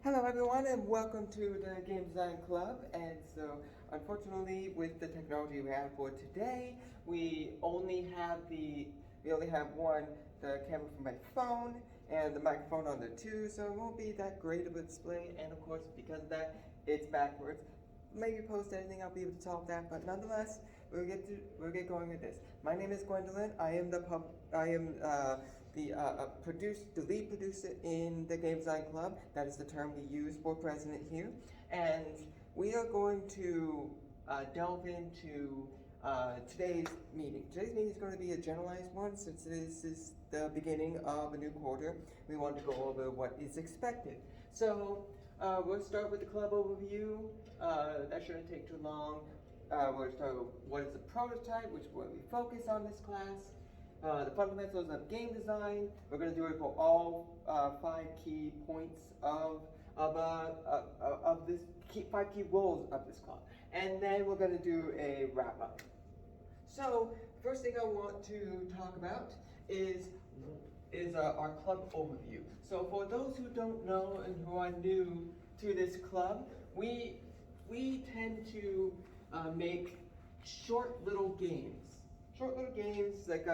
Hello everyone and welcome to the Game Design Club. And so unfortunately with the technology we have for today, we only have one, the camera for my phone and the microphone on there too, so it won't be that great of a display, and of course because of that it's backwards. Maybe post editing I'll be able to solve that, but nonetheless we'll get going with this. My name is Gwendolyn. I am the lead producer in the Game Design Club. That is the term we use for president here. And we are going to delve into today's meeting. Today's meeting is going to be a generalized one since this is the beginning of a new quarter. We want to go over what is expected. So we'll start with the club overview. That shouldn't take too long. We'll start with what is a prototype, which is what we focus on this class. The fundamentals of game design. We're going to do it for all 5 key points of this 5 key roles of this club, and then we're going to do a wrap up. So first thing I want to talk about is our club overview. So for those who don't know and who are new to this club, we tend to make short little games. Short little games like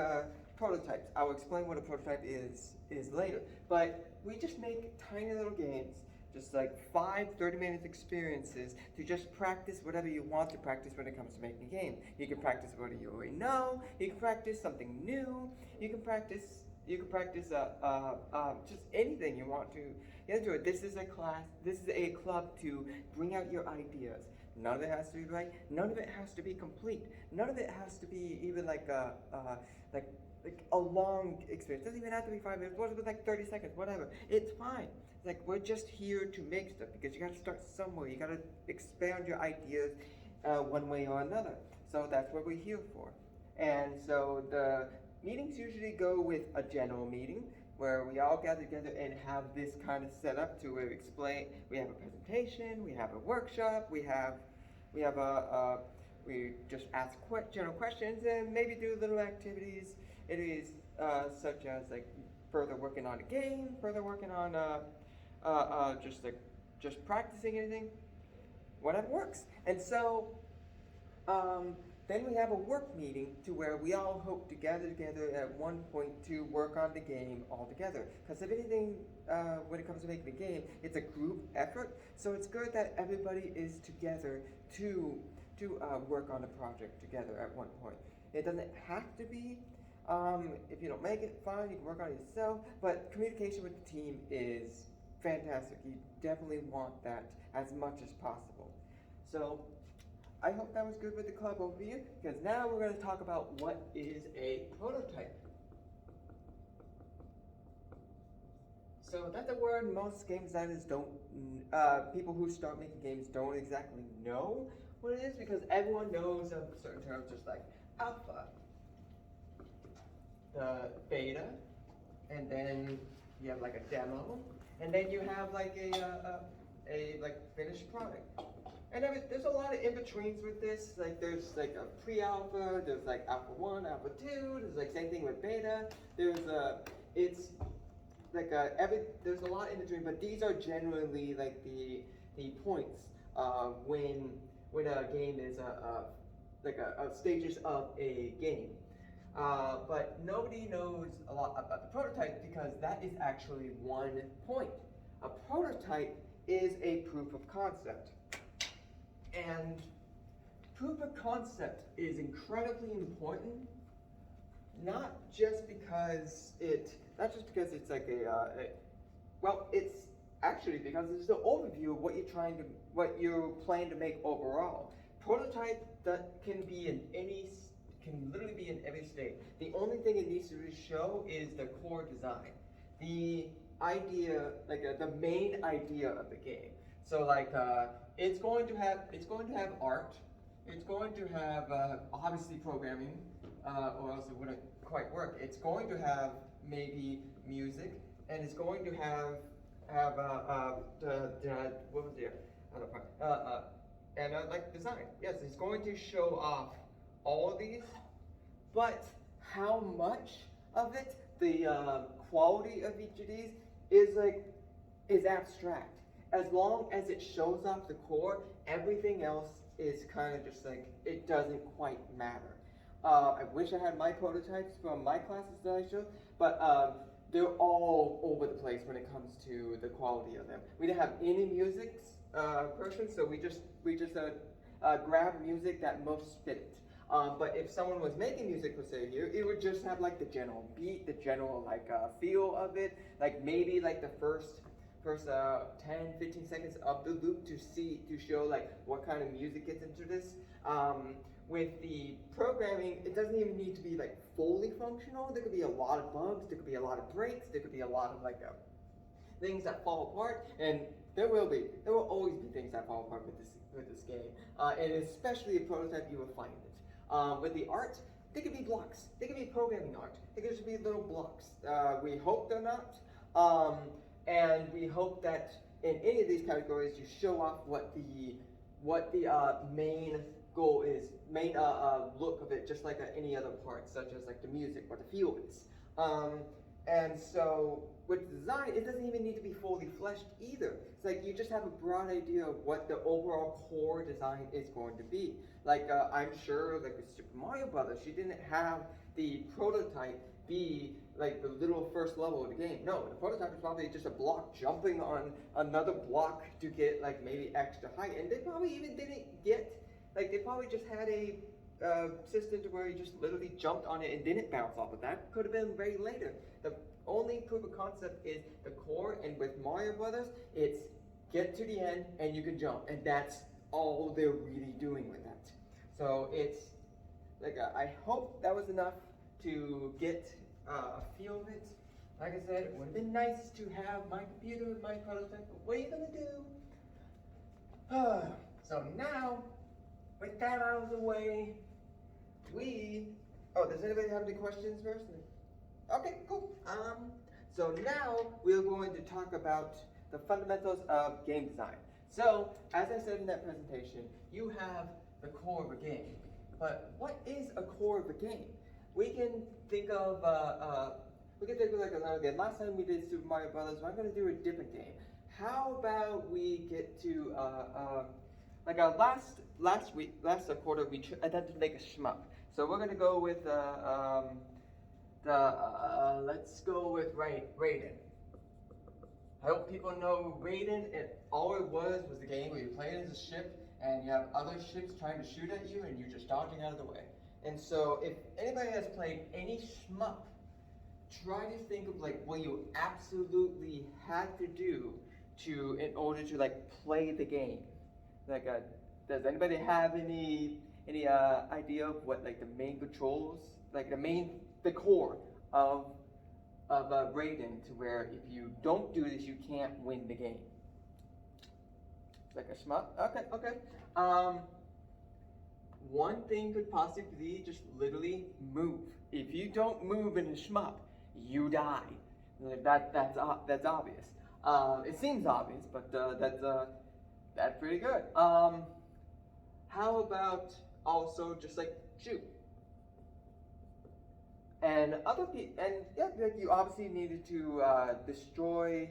prototypes. I'll explain what a prototype is later. But we just make tiny little games, just like 5 30-minute experiences to just practice whatever you want to practice when it comes to making a game. You can practice what you already know. You can practice something new. You can practice just anything you want to. You know, do it. This is a class. This is a club to bring out your ideas. None of it has to be right. None of it has to be complete. None of it has to be even like a long experience. It doesn't even have to be 5 minutes. What if it was like 30 seconds? Whatever. It's fine. It's like we're just here to make stuff because you got to start somewhere. You got to expand your ideas one way or another. So that's what we're here for. And so the meetings usually go with a general meeting where we all gather together and have this kind of setup to explain. We have a presentation, we have a workshop, we just ask general questions and maybe do little activities. It is such as like further working on a game, further working on just practicing anything, whatever works. And so then we have a work meeting to where we all hope to gather together at one point to work on the game all together. Because if anything, when it comes to making a game, it's a group effort. So it's good that everybody is together to work on a project together at one point. It doesn't have to be. If you don't make it, fine, you can work on it yourself. But communication with the team is fantastic. You definitely want that as much as possible. So I hope that was good with the club overview, because now we're going to talk about what is a prototype. So that's a word most game designers don't, people who start making games don't exactly know what it is, because everyone knows of certain terms just like alpha, the beta, and then you have like a demo, and then you have like a finished product. And there's a lot of in-betweens with this. Like there's like a pre-alpha, there's like alpha 1, alpha 2, there's like same thing with beta. There's there's a lot in between, but these are generally like the points when a game is stages of a game. But nobody knows a lot about the prototype because that is actually one point. A prototype is a proof of concept. And proof of concept is incredibly important, not just because it's like it's actually because it's the overview of what you're planning to make overall. Prototype that can literally be in every state. The only thing it needs to really show is the core design, the idea, the main idea of the game. So it's going to have art. It's going to have obviously programming, or else it wouldn't quite work. It's going to have maybe music, and it's going to have design. Yes, it's going to show off all of these, but how much of it, the quality of each of these is abstract. as long as it shows off the core, everything else is kind of just like, it doesn't quite matter. I wish I had my prototypes from my classes that I showed, but they're all over the place when it comes to the quality of them. We didn't have any music version, so we just grab music that most fit it. But if someone was making music for say here, it would just have like the general beat, the general like feel of it, like maybe like the first 10-15 seconds of the loop to show like what kind of music gets into this. With the programming, it doesn't even need to be like fully functional. There could be a lot of bugs, there could be a lot of breaks, there could be a lot of like things that fall apart, and there will always be things that fall apart with this game, and especially a prototype, you will find it. With the art, they could be blocks, they could be programming art, they could just be little blocks. We hope they're not, and we hope that in any of these categories you show off what the main goal is, main look of it, just like any other part, such as like the music or the feel is. And so with design, it doesn't even need to be fully fleshed either. It's like you just have a broad idea of what the overall core design is going to be. Like I'm sure like with Super Mario Brothers, she didn't have the prototype be like the little first level of the game. No, the prototype is probably just a block jumping on another block to get like maybe extra height. And they probably even didn't get, like they probably just had a system to where you just literally jumped on it and didn't bounce off of that. Could have been very later. The only proof of concept is the core, and with Mario Brothers, it's get to the end and you can jump, and that's all they're really doing with that. So it's like I hope that was enough to get a feel of it. Like I said, it would have been nice to have my computer with my prototype, but what are you gonna do? So now, with that out of the way, does anybody have any questions first? Okay, cool. So now we're going to talk about the fundamentals of game design. So, as I said in that presentation, you have the core of a game. But what is a core of a game? We can think of like another game. Last time we did Super Mario Brothers, I'm going to do a different game. How about we get to like our last quarter, we attempted to make a shmup. So we're gonna go with let's go with Raiden. I hope people know Raiden. All it was the game where you play it as a ship, and you have other ships trying to shoot at you, and you're just dodging out of the way. And so, if anybody has played any shmup, try to think of like what you absolutely had to do in order to like play the game. Like, does anybody have any idea of what like the main controls, like the core of Raiden, to where if you don't do this, you can't win the game? Like a shmup? Okay. One thing could possibly be just literally move. If you don't move in a shmup, you die. That's obvious. It seems obvious, but that's pretty good. How about also just like shoot? And like you obviously needed to destroy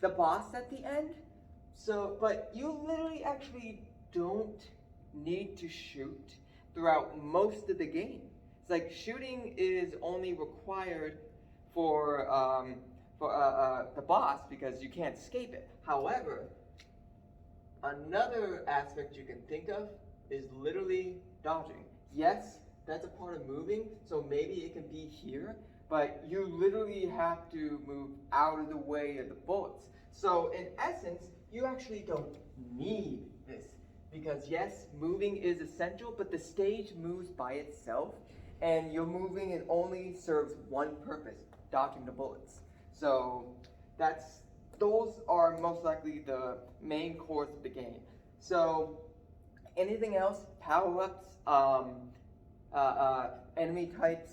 the boss at the end. So, but you literally actually don't need to shoot throughout most of the game. It's like shooting is only required for the boss because you can't escape it. However, another aspect you can think of is literally dodging. Yes, that's a part of moving, so maybe it can be here, but you literally have to move out of the way of the bullets. So in essence, you actually don't need this, because yes, moving is essential, but the stage moves by itself, and your moving, it only serves one purpose: dodging the bullets. So those are most likely the main cores of the game. So anything else, power-ups, enemy types,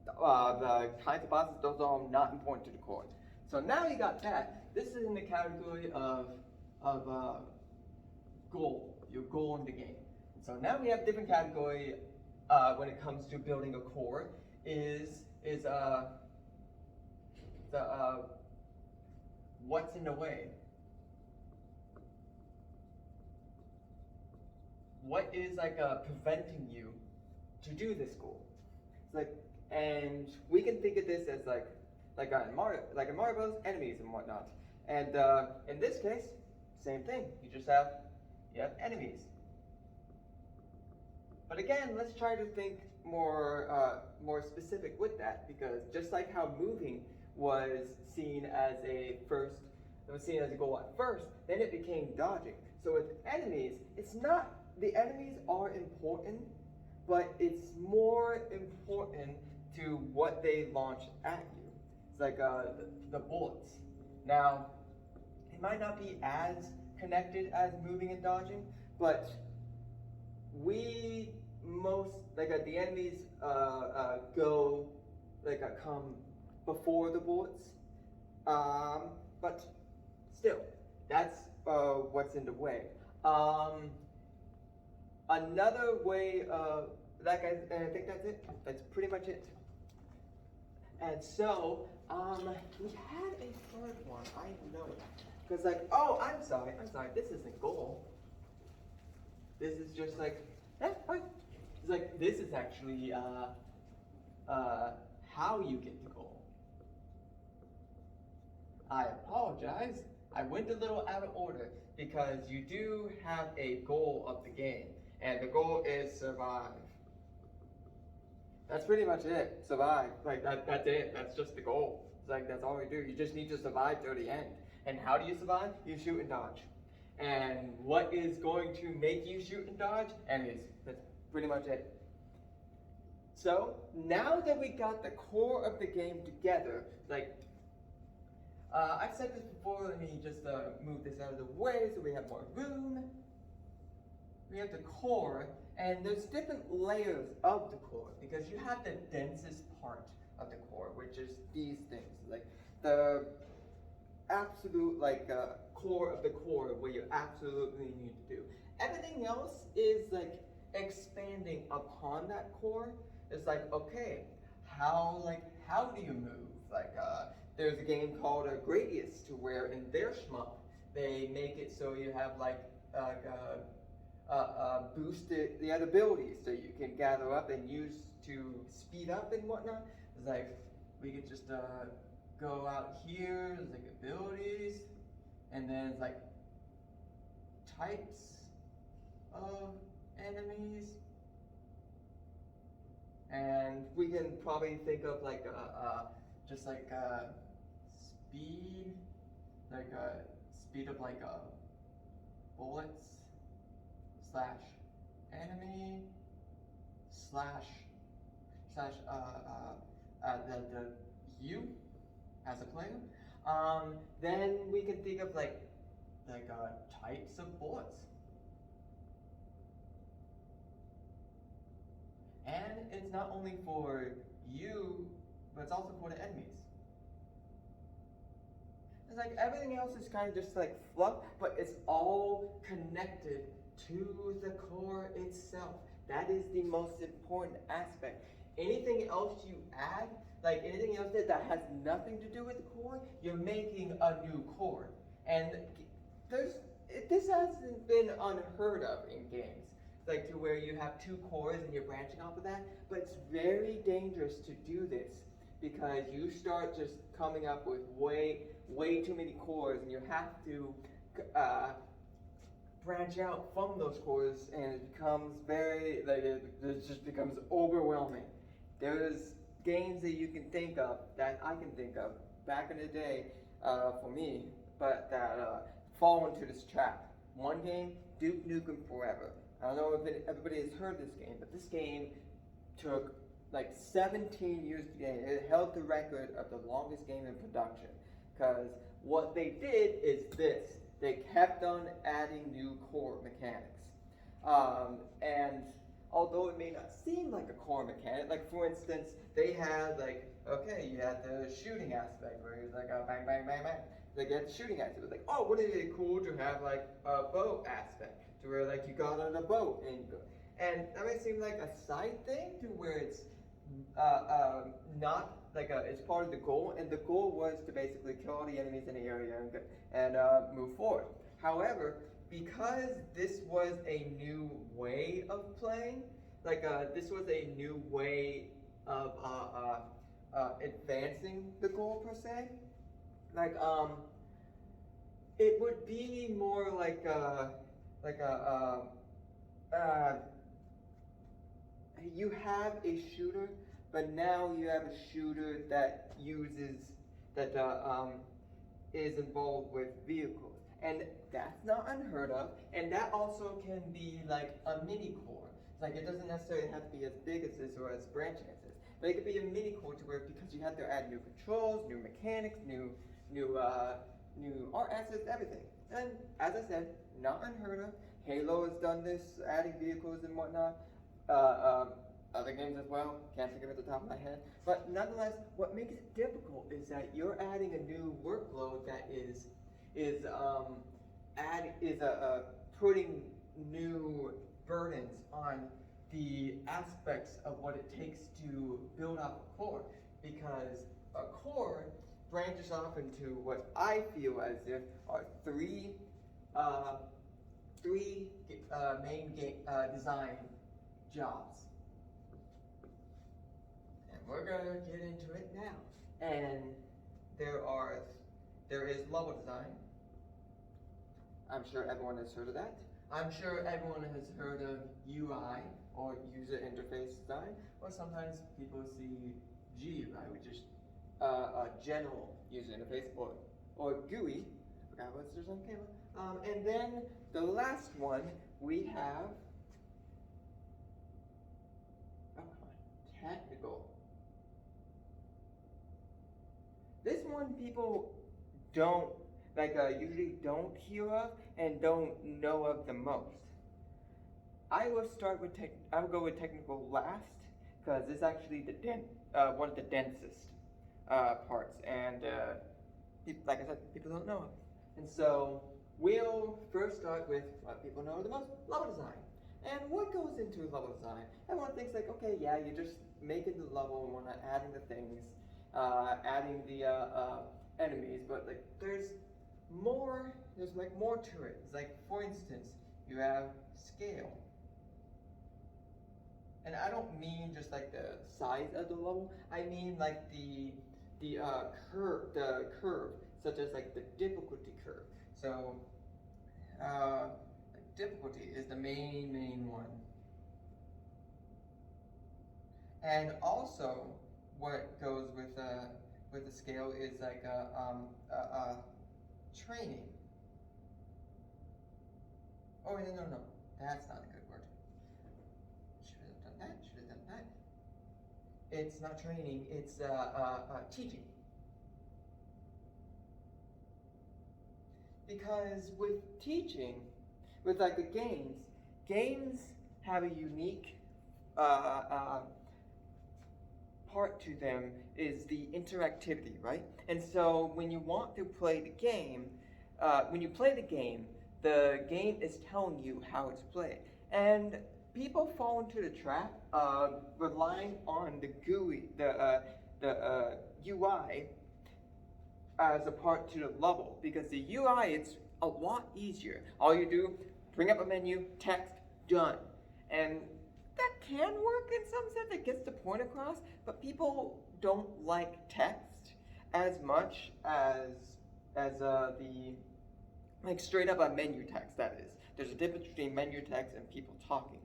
the kinds of bosses, those are all not important to the core. So now you got that. This is in the category of goal, your goal in the game. So now we have different category when it comes to building a core. Is what's in the way. what is like preventing you to do this goal? It's like, and we can think of this as like in Mario Bros, enemies and whatnot. And in this case, same thing. You have enemies. But again, let's try to think more specific with that, because just like how moving was seen as a goal at first, then it became dodging. So with enemies, it's not, the enemies are important, but it's more important to what they launch at you. It's like the bullets. Now, it might not be as connected as moving and dodging, but the enemies come before the bullets, but still, that's what's in the way. Another way, and I think that's it. That's pretty much it. And so, we had a third one. I know it. Because I'm sorry. This isn't goal. This is just fine. It's like, this is actually, how you get to goal. I apologize. I went a little out of order, because you do have a goal of the game, and the goal is survive. That's pretty much it. Survive. That's it. That's just the goal. It's that's all we do. You just need to survive till the end. And how do you survive? You shoot and dodge. And what is going to make you shoot and dodge? Enemies. That's pretty much it. So, now that we got the core of the game together, I've said this before, let me just move this out of the way so we have more room. We have the core, and there's different layers of the core, because you have the densest part of the core, which is these things, the absolute core of the core, what you absolutely need to do. Everything else is expanding upon that core. It's okay, how do you move? There's a game called Gradius, to where in their shmup they make it so you have boosted the abilities, so you can gather up and use to speed up and whatnot. It's we could just go out here, there's abilities, and then it's types of enemies, and we can probably think of just speed, speed of bullets / enemy / the you as a player. Then we can think of types of bullets. And it's not only for you, but it's also for the enemies. It's everything else is kind of just fluff, but it's all connected to the core itself. That is the most important aspect. Anything else you add, anything else that has nothing to do with the core, you're making a new core. And this hasn't been unheard of in games. To where you have two cores and you're branching off of that, but it's very dangerous to do this, because you start just coming up with way too many cores, and you have to branch out from those cores, and it becomes it just becomes overwhelming. There's games that you can think of, that I can think of back in the day for me, but that fall into this trap. One game, Duke Nukem Forever. I don't know if everybody has heard this game, but this game took 17 years to get. It held the record of the longest game in production, because what they did is this. They kept on adding new core mechanics. And although it may not seem like a core mechanic, for instance, they had you had the shooting aspect, where it's bang, bang, bang, bang. You had the shooting aspect. It was wouldn't it be cool to have a bow aspect, to where you got on a boat and go. And that may seem like a side thing, to where it's not it's part of the goal, and the goal was to basically kill all the enemies in the area and move forward. However, because this was a new way of playing, like this was a new way of advancing the goal per se. Like it would be more like you have a shooter, but now you have a shooter that is involved with vehicles, and that's not unheard of. And that also can be like a mini core. Like it doesn't necessarily have to be as big as this or as branching as this, but it could be a mini core to where because you have to add new controls, new mechanics, new art assets, everything. And as I said, not unheard of. Halo has done this, adding vehicles and whatnot. Other games as well, can't think of it at the top of my head. But nonetheless, what makes it difficult is that you're adding a new workload that is putting new burdens on the aspects of what it takes to build up a core, because a core branches off into what I feel as if are three main design jobs. And we're gonna get into it now. And there is level design. I'm sure everyone has heard of that. I'm sure everyone has heard of UI, or user interface design, or sometimes people see GUI, which is a general user interface, or GUI. I forgot what's there's on camera. And then the last one we have, technical. This one people don't usually don't hear of and don't know of the most. I will go with technical last, because it's actually one of the densest parts, and like I said, people don't know it. And so we'll first start with what people know the most: level design. And what goes into level design? Everyone thinks like, okay, yeah, you're just making the level and we're not adding the things, adding the enemies, but like there's more to it. It's like, for instance, you have scale. And I don't mean just like the size of the level, I mean like the curve, such as like the difficulty curve. So difficulty is the main one. And also what goes with the scale is like training. Oh, no, that's not a good word. Should have done that. It's not training, it's teaching. Because with teaching, with like the games have a unique part to them, is the interactivity, right? And so when you want to play the game, the game is telling you how it's played. And people fall into the trap of relying on the GUI, the UI, as a part to the level, because the UI, it's a lot easier. All you do, bring up a menu, text, done. And that can work in some sense, it gets the point across, but people don't like text as much as the like straight up a menu text, that is. There's a difference between menu text and people talking,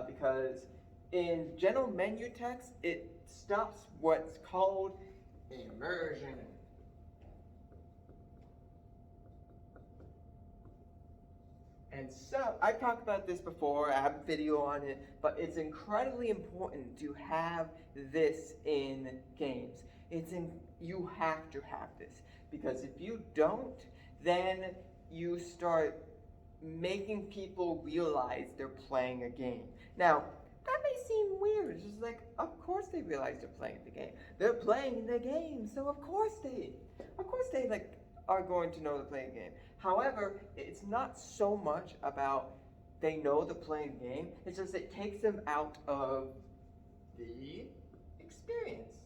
because in general menu text, it stops what's called immersion. And so, I've talked about this before, I have a video on it, but it's incredibly important to have this in games. You have to have this, because if you don't, then you start making people realize they're playing a game. Now, that may seem weird. It's just like, of course they realize they're playing the game. They're playing the game, so of course they like are going to know they're playing a game. However, it's not so much about they know they're playing a game. It's just it takes them out of the experience.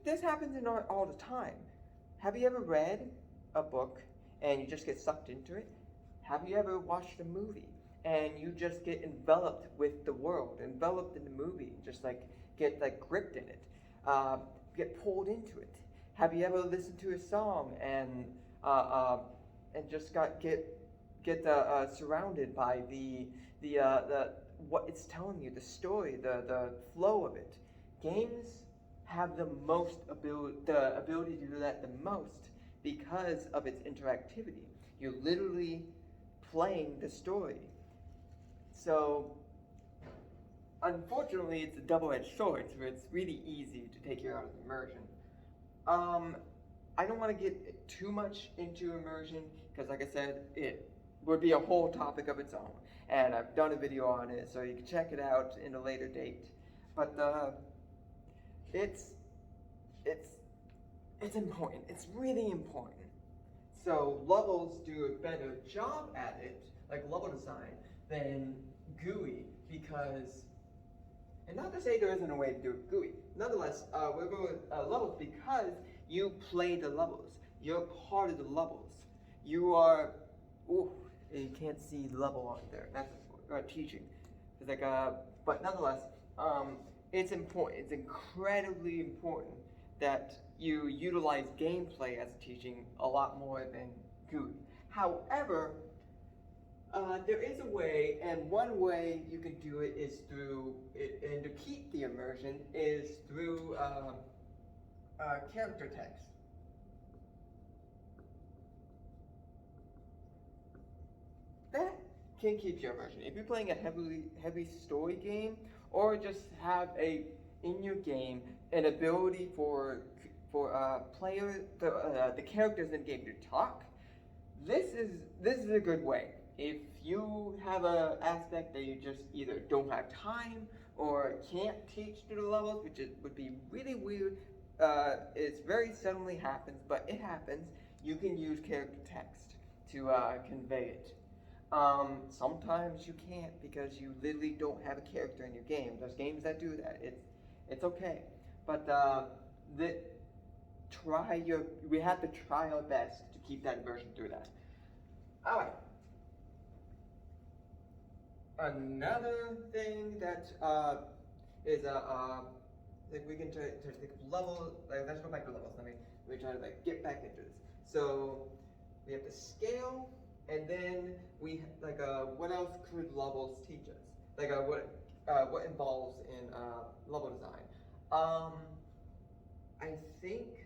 This happens in art all the time. Have you ever read a book and you just get sucked into it? Have you ever watched a movie and you just get enveloped with the world, enveloped in the movie, just like get like gripped in it, get pulled into it? Have you ever listened to a song and just get surrounded by the what it's telling you, the story, the flow of it? Games have the ability to do that the most because of its interactivity. You're literally playing the story. So, unfortunately, it's a double-edged sword, so it's really easy to take you out of immersion. I don't want to get too much into immersion because, like I said, it would be a whole topic of its own, and I've done a video on it, so you can check it out in a later date. But it's important. It's really important. So levels do a better job at it, like level design, than GUI because, and not to say there isn't a way to do it GUI. Nonetheless, we're going with levels because you play the levels. You're part of the levels. You are. Ooh, you can't see level on there. That's teaching. It's like but nonetheless, it's important. It's incredibly important that you utilize gameplay as teaching a lot more than GUI. However, there is a way, and one way you can do it is through, and to keep the immersion, is through character text. That can keep your immersion. If you're playing a heavy story game, or just have in your game an ability for the characters in the game to talk, this is a good way. If you have an aspect that you just either don't have time or can't teach through the levels, which would be really weird, it very seldomly happens, but it happens, you can use character text to convey it. Sometimes you can't because you literally don't have a character in your game. There's games that do that. It's okay, but we have to try our best to keep that immersion through that. All right. Another thing that is like we can try to think of levels. Like, let's go back to levels. Let me try to like get back into this. So we have to scale, and then we like what else could levels teach us? Like what involves in level design? I think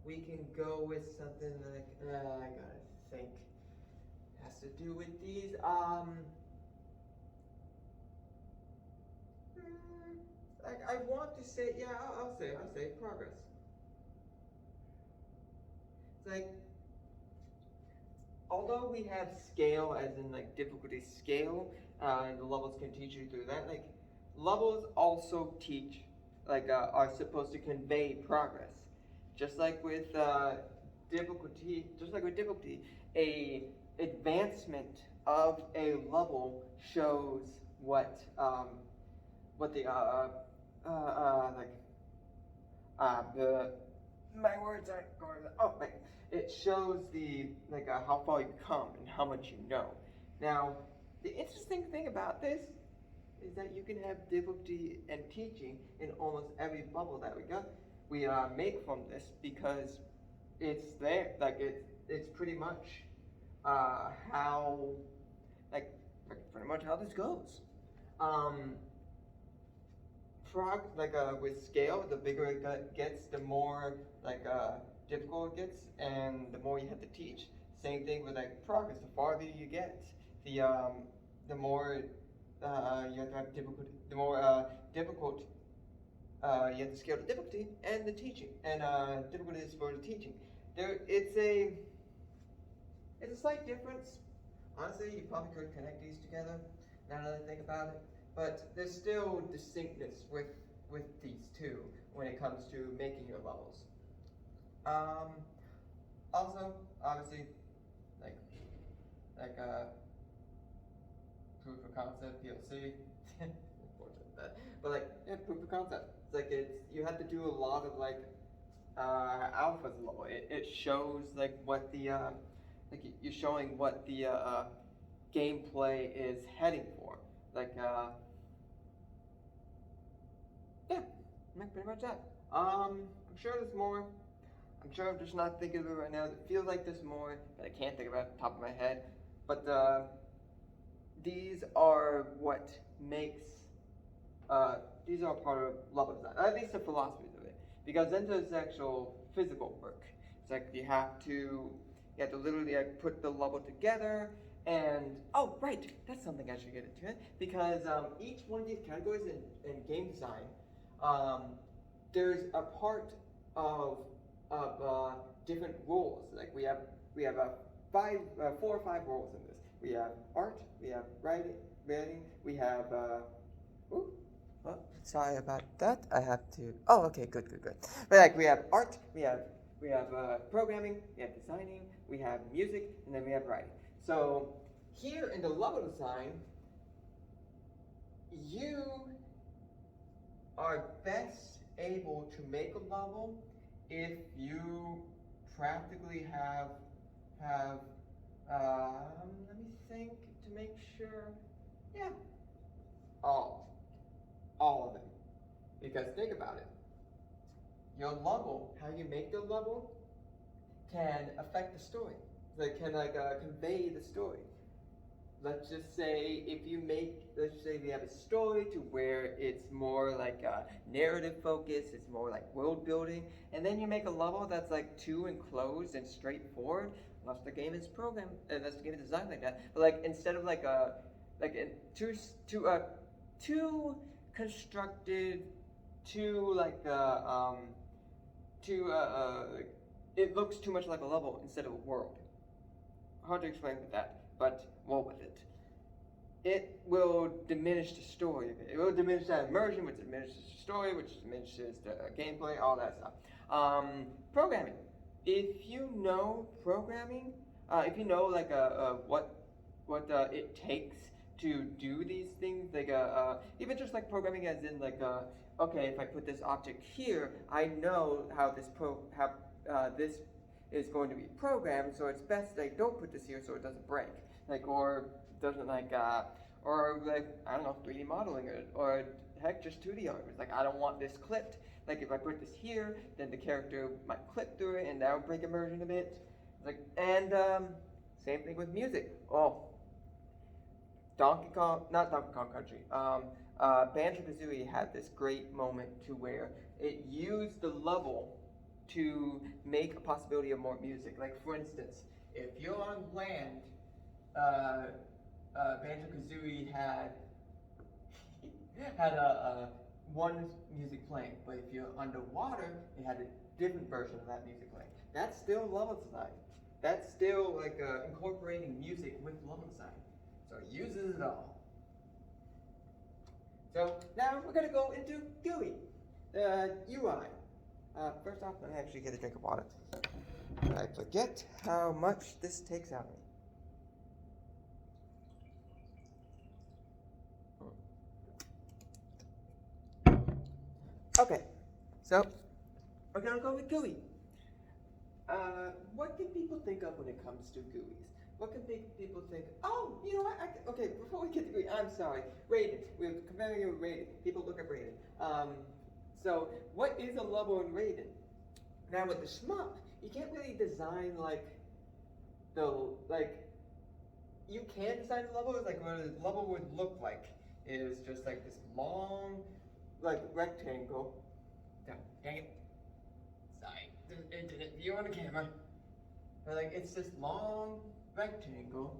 we can go with something like I gotta think. It has to do with these. I want to say, yeah, I'll say progress. It's like, although we have scale as in like difficulty scale, and the levels can teach you through that, like levels also teach, like are supposed to convey progress. Just like with difficulty, a advancement of a level shows what the my words aren't going. Oh, wait. It shows the how far you've come and how much you know. Now, the interesting thing about this is that you can have difficulty and teaching in almost every bubble that we make from this because it's there. Like it's pretty much how pretty much how this goes. With scale, the bigger it gets, the more difficult it gets, and the more you have to teach. Same thing with like progress. The farther you get, the more you have to have difficult. The more difficult you have to scale the difficulty and the teaching, and difficulty is for the teaching. It's a slight difference. Honestly, you probably could connect these together. Now that I think about it. But there's still distinctness with these two when it comes to making your levels. Also, obviously, like proof of concept, PLC. Unfortunate that, but like proof of concept. It's like you have to do a lot of Alpha's level. It shows like what the you're showing what the gameplay is heading for. Like yeah, pretty much that. I'm sure there's more. I'm sure I'm just not thinking of it right now. It feels like there's more, but I can't think of it off the top of my head. But these are what makes these are part of level design, at least the philosophies of it. Because then there's actual physical work. It's like you have to literally like put the level together. And oh right, that's something I should get into it because each one of these categories in game design, there's a part of different roles. Like we have 4 or 5 roles in this. We have art, we have writing, we have ooh, well, sorry about that. I have to. Oh, okay, good. But like we have art, we have programming, we have designing, we have music, and then we have writing. So here in the level design, you are best able to make a level if you practically have let me think to make sure. Yeah, all of them. Because think about it. Your level, how you make the level, can affect the story. Like can convey the story. Let's just say we have a story to where it's more like narrative focused, it's more like world building, and then you make a level that's like too enclosed and straightforward, unless the game is programmed, unless the game is designed like that. But like instead of too constructed, it looks too much like a level instead of a world. Hard to explain with that, but roll with it. It will diminish the story of it. It will diminish that immersion, which diminishes the story, which diminishes the gameplay, all that stuff. Programming. If you know programming, if you know like what it takes to do these things, like even just like programming, as in like okay, if I put this object here, I know how this this is going to be programmed, so it's best that I don't put this here so it doesn't break, or doesn't or I don't know, 3D modeling or heck, just 2D art. It's like I don't want this clipped. Like if I put this here, then the character might clip through it, and that would break immersion a bit. And same thing with music. Oh, not Donkey Kong Country. Banjo-Kazooie had this great moment to where it used the level to make a possibility of more music. Like for instance, if you're on land, Banjo-Kazooie had one music playing, but if you're underwater, it had a different version of that music playing. That's still level design. That's still incorporating music with level design. So it uses it all. So now we're gonna go into GUI, UI. First off, let me actually get a drink of water. I forget how much this takes out of me. Okay, so we're gonna go with GUI. What can people think of when it comes to GUIs? What can people think? Oh, you know what? Okay, before we get to GUI, I'm sorry. Rated. We're comparing it with rated. People look at rated. So what is a level in rated? Now with the shmup, you can't really design you can design the level. Like what a level would look like is just like this long rectangle. Dang it. Sorry, the internet view on the camera. But it's this long rectangle,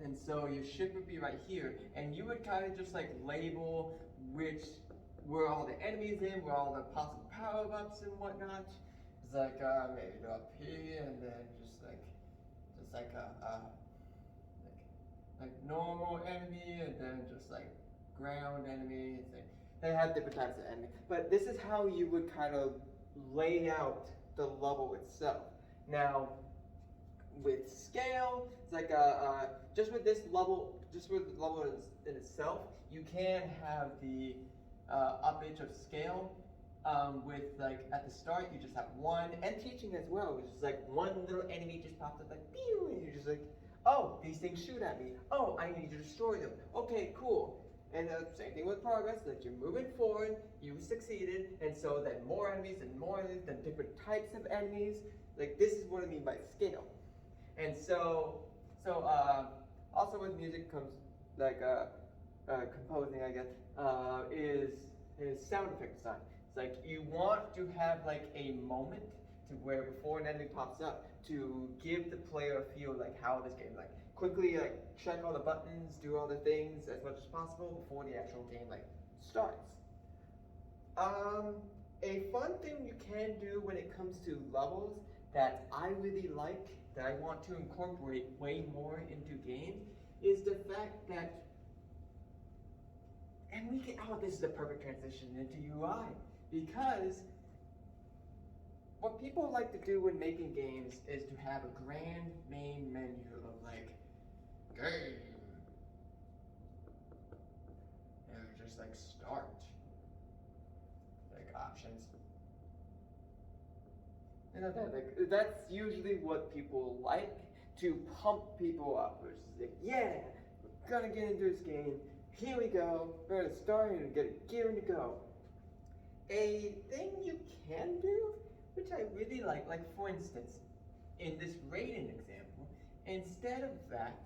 and so your ship would be right here, and you would kind of just label where all the enemies in, where all the possible power-ups and whatnot. It's maybe up here, and then just normal enemy, and then just ground enemy. They have different types of enemy, but this is how you would kind of lay out the level itself. Now, with scale, it's just with the level in itself, you can have the uppage of scale with like at the start you just have one, and teaching as well, which is like one little enemy just pops up like pew, and you're just like, oh, these things shoot at me. Oh, I need to destroy them. Okay, cool. And the same thing with progress, that you're moving forward, you succeeded, and so then more enemies and more enemies, then different types of enemies. Like this is what I mean by scale. And so also with music comes like composing, I guess, is sound effect design. It's like you want to have like a moment to where before an enemy pops up to give the player a feel like how this game like quickly like check all the buttons, do all the things as much as possible before the actual game like starts. A fun thing you can do when it comes to levels that I really like, that I want to incorporate way more into games, is the fact that, and we can, oh, this is the perfect transition into UI, because what people like to do when making games is to have a grand main menu of like, game, and just like start, like options. You know, that's usually what people like to pump people up. Which is like, yeah, we're gonna get into this game. Here we go. We're gonna start and get gearing to go. A thing you can do, which I really like for instance, in this rating example, instead of that,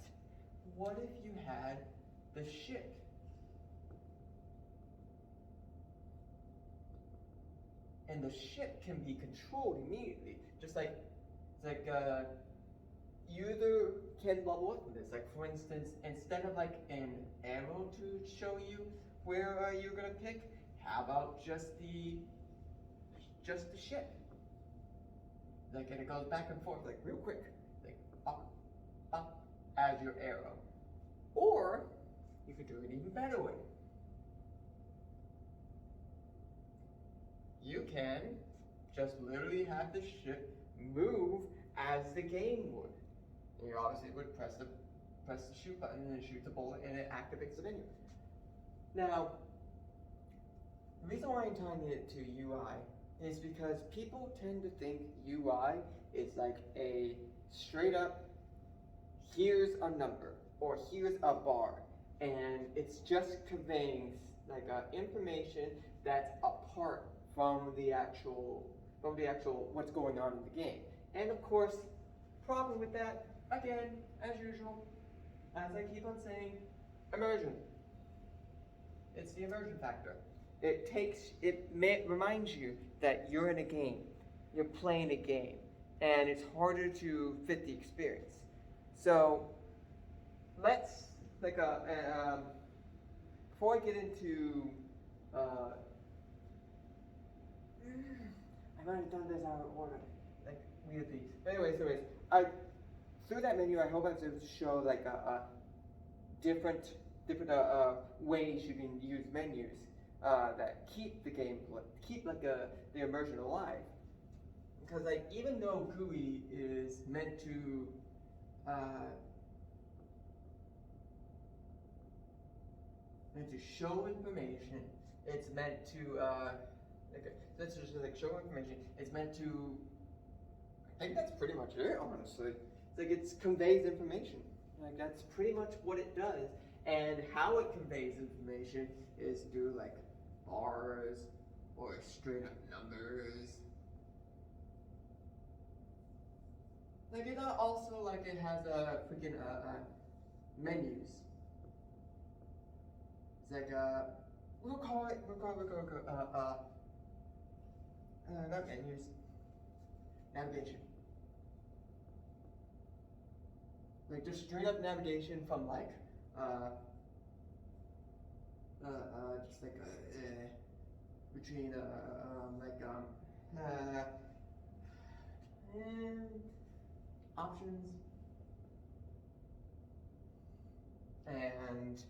what if you had the ship? And the ship can be controlled immediately. Just like, it's like, you either can level up with this. Like for instance, instead of like an arrow to show you where you're gonna pick, how about just the ship? Like, and it goes back and forth like real quick, like up as your arrow. Or you could do it even better way. You can just literally have the ship move as the game would. And you obviously would press the shoot button and shoot the bullet and it activates the menu. Now, the reason why I'm tying it to UI is because people tend to think UI is like a straight up, here's a number or here's a bar, and it's just conveying like information that's apart from the actual what's going on in the game. And of course, problem with that, again, as usual, as I keep on saying, immersion. It's the immersion factor. It reminds you that you're in a game, you're playing a game, and it's harder to fit the experience. So let's before I get into I might have done this out of order, like weirdly. But anyways, through that menu, I hope I was able to show like different ways you can use menus that keep the game, keep like the immersion alive. Because like even though GUI is meant to show information, it's meant to let's just like show information. It's meant to, I think that's pretty much it, honestly. It's like it conveys information. Like that's pretty much what it does. And how it conveys information is through like bars or straight up numbers. Like it also like it has a freaking menus. It's like we'll call it not menus, navigation. Like just straight up navigation from like just like between options and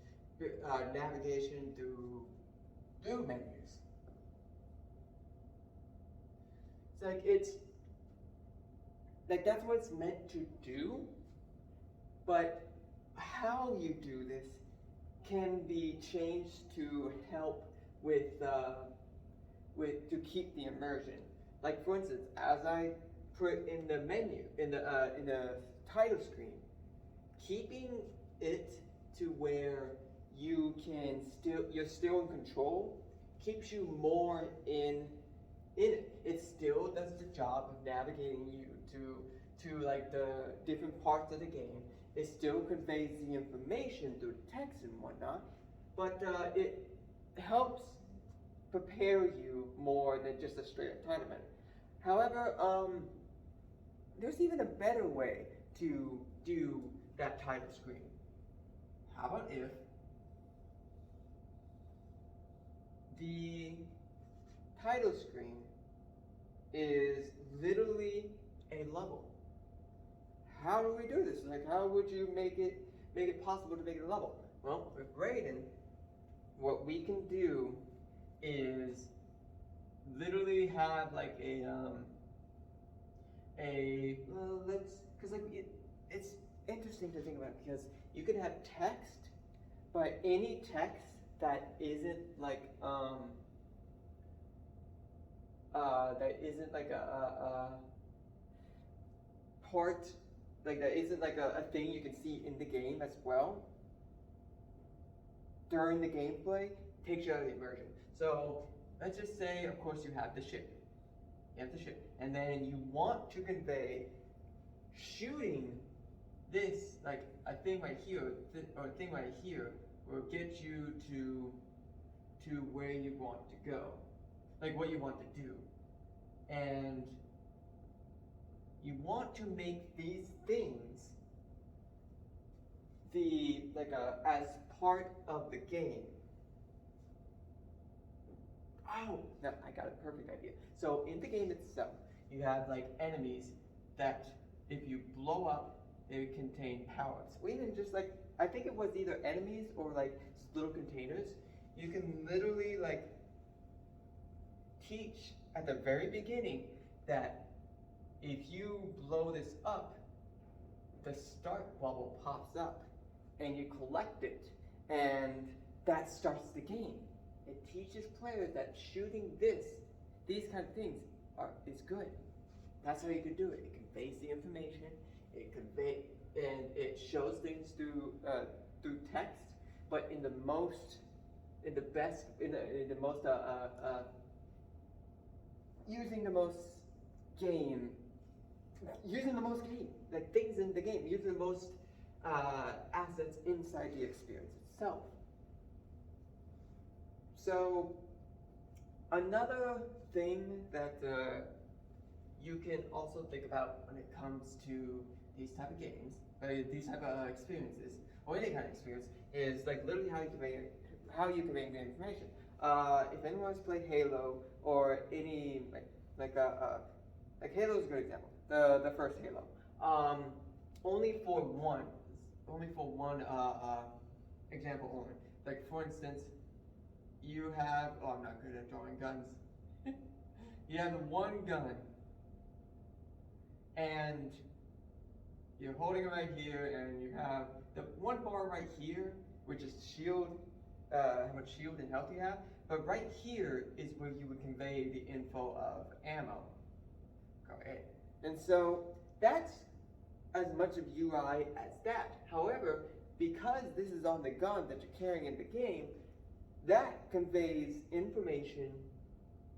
navigation through menus. It's like that's what it's meant to do, but how you do this can be changed to help with with to keep the immersion. Like for instance, as I put in the menu in the title screen, keeping it to where you're still in control keeps you more in it. It still does the job of navigating you to like the different parts of the game. It still conveys the information through text and whatnot, but it helps prepare you more than just a straight up title menu. However, there's even a better way to do that title screen. How about if the title screen is literally a level? How do we do this? Like, how would you make it possible to make it a level? Well, with Raiden, what we can do is literally have like it's interesting to think about because you can have text, but any text that isn't like a part, like that isn't like a thing you can see in the game as well during the gameplay, takes you out of the immersion. So let's just say, of course, you have the ship. And then you want to convey shooting this, like a thing right here, or a thing right here, will get you to where you want to go, like what you want to do. And you want to make these things as part of the game. Oh, no, I got a perfect idea. So in the game itself, you have like enemies that if you blow up, they contain power-ups. Or even just like, I think it was either enemies or like little containers. You can literally like teach at the very beginning that if you blow this up, the start bubble pops up and you collect it, and that starts the game. It teaches players that shooting these kind of things is good. That's how you can do it. It conveys the information. And it shows things through text, but in the most like things in the game, using the most assets inside the experience itself. So another thing that you can also think about when it comes to these type of games, these type of experiences, or any kind of experience, is like literally how you convey the information. If anyone has played Halo or any like Halo is a good example. The first Halo. Only for one example only. Like for instance, you have I'm not good at drawing guns. You have one gun, and you're holding it right here, and you have the one bar right here, which is shield, how much shield and health you have. But right here is where you would convey the info of ammo. Okay. And so that's as much of UI as that. However, because this is on the gun that you're carrying in the game, that conveys information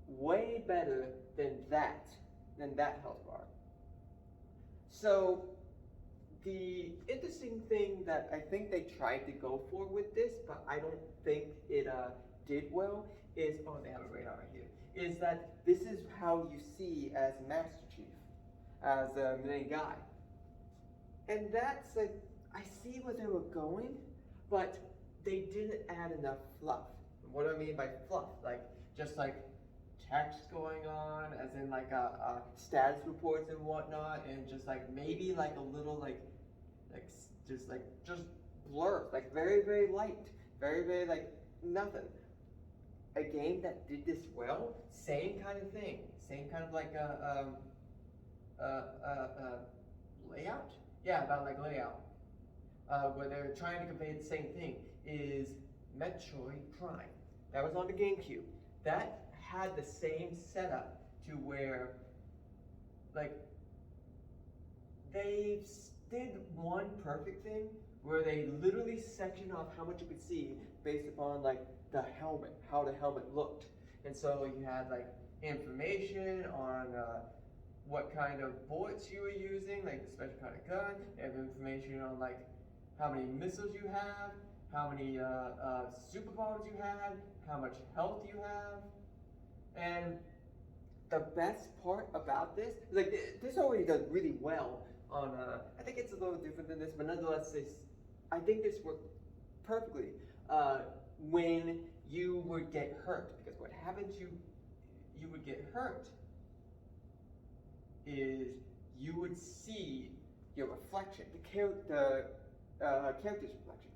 way better than that health bar. So the interesting thing that I think they tried to go for with this, but I don't think it did well, is, oh, they have a radar right here, is that this is how you see as Master Chief, as the main guy. And that's like, I see where they were going, but they didn't add enough fluff. What do I mean by fluff? Like, just like text going on, as in like status reports and whatnot, and just like maybe like a little just blur, like very, very light, very, very like nothing. A game that did this well, same kind of thing, same kind of like layout? Yeah, about like layout. Where they're trying to convey the same thing, is Metroid Prime. That was on the GameCube. That had the same setup to where, like, they did one perfect thing where they literally sectioned off how much you could see based upon like the helmet, how the helmet looked. And so you had like information on what kind of bullets you were using, like the special kind of gun. You have information on like how many missiles you have, how many super bombs you had, how much health you have. And the best part about this, like this already does really well on, I think it's a little different than this, but nonetheless, I think this worked perfectly when you would get hurt. Because what happens, you would get hurt is you would see your reflection, the character's reflection.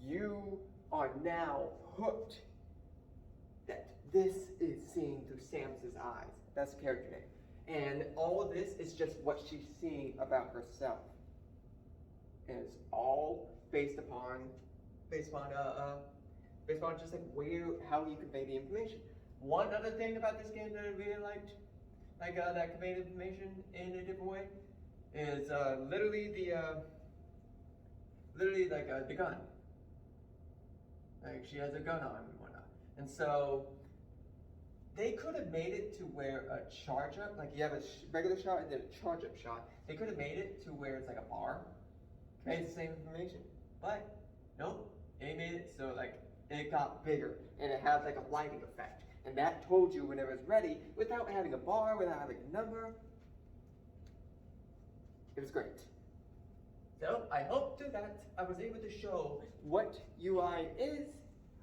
You are now hooked that this is seeing through Samus's eyes. That's the character name. And all of this is just what she's seeing about herself. And it's all based upon just like how you convey the information. One other thing about this game that I really liked, like that conveyed information in a different way, is literally the gun. Like she has a gun on and whatnot. And so they could have made it to where a charge up, like you have a regular shot and then a charge up shot. They could have made it to where it's like a bar, conveys the same information. But nope, they made it so like it got bigger and it had like a lighting effect. And that told you when it was ready without having a bar, without having a number. It was great. So I hope to that I was able to show what UI is.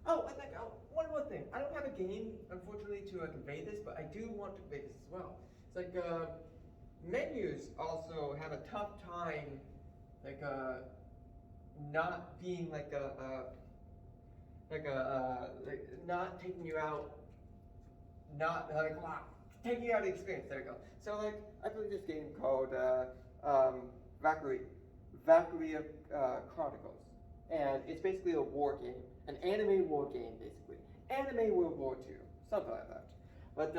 Oh, and like one more thing. I don't have a game, unfortunately, to convey this, but I do want to convey this as well. It's like menus also have a tough time, like not being like not taking you out, not taking you out of the experience. There we go. So like I played this game called Valkyria Chronicles, and it's basically a war game, an anime war game, basically. Anime World War II, something like that. But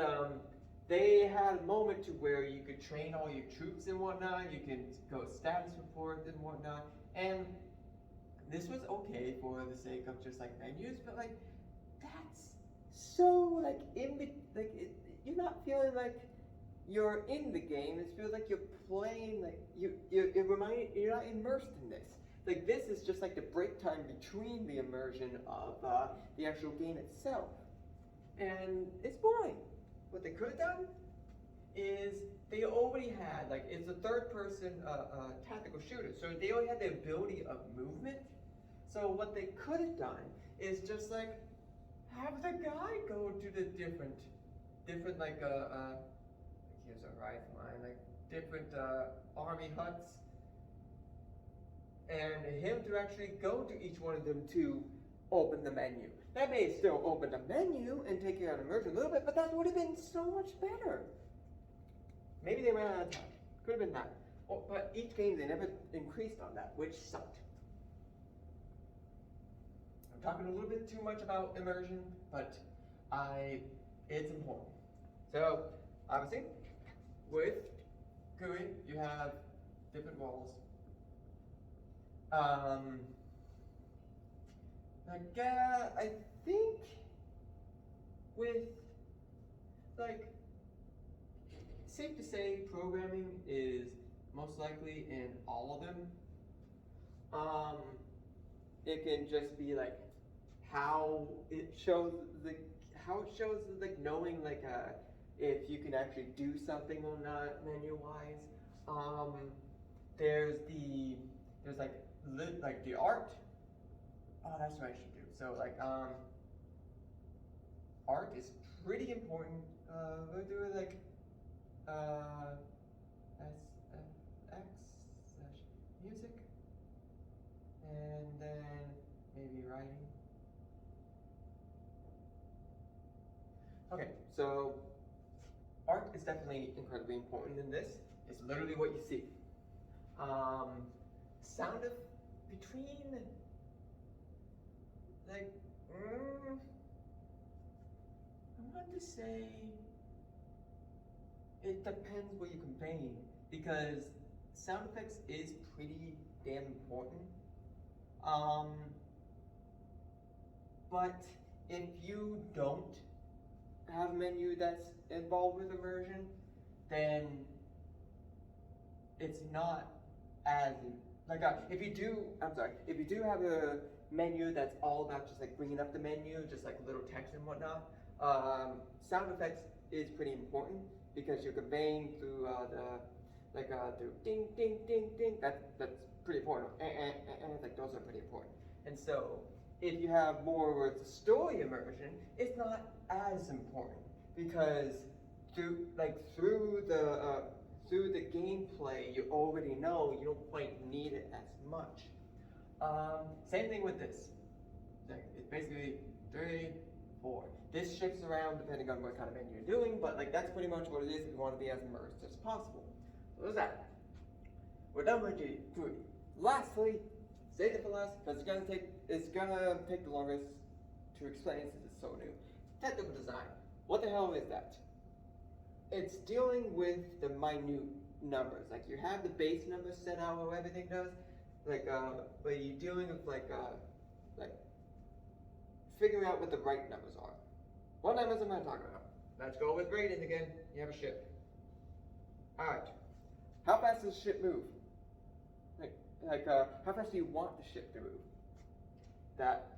they had a moment to where you could train all your troops and whatnot, you can go status report and whatnot, and this was okay for the sake of just like menus, but like that's so like you're not feeling like you're in the game. It feels like you're playing, like you're not immersed in this. Like this is just like the break time between the immersion of the actual game itself. And it's boring. What they could have done is they already had, like it's a third person tactical shooter, so they already had the ability of movement. So what they could have done is just like have the guy go to the different like here's a rifle line, like different army huts, and him to actually go to each one of them to open the menu. That may still open the menu and take you out of immersion a little bit, but that would have been so much better. Maybe they ran out of time. Could have been that. But each game they never increased on that, which sucked. I'm talking a little bit too much about immersion, but it's important. So obviously, with GUI, you have different walls. I think with, like, safe to say programming is most likely in all of them. It can just be like how it shows like knowing like if you can actually do something or not menu wise. There's like the art. Oh, that's what I should do. So like art is pretty important. We'll do it like SFX/music, and then maybe writing. Okay, so art is definitely incredibly important in this. It's literally what you see. Sound of between like I'm want to say it depends what you're conveying, because sound effects is pretty damn important. But if you don't have a menu that's involved with immersion, then it's not as if you do have a menu that's all about just like bringing up the menu, just like little text and whatnot, sound effects is pretty important because you're conveying through through ding ding ding ding. That's pretty important. And like those are pretty important. And so if you have more with the story immersion, it's not as important because through the gameplay, you already know you don't quite need it as much. Same thing with this. It's basically 3, 4. This shifts around depending on what kind of menu you're doing, but like that's pretty much what it is if you want to be as immersed as possible. So what's that? We're done with G3. Lastly, save it for last because it's gonna take the longest to explain since it's so new. Technical design. What the hell is that? It's dealing with the minute numbers. Like you have the base numbers set out how everything does. But you're dealing with like figuring out what the right numbers are. What numbers am I talking about? Let's go with grading again. You have a ship. Alright. How fast does the ship move? How fast do you want the ship to move? That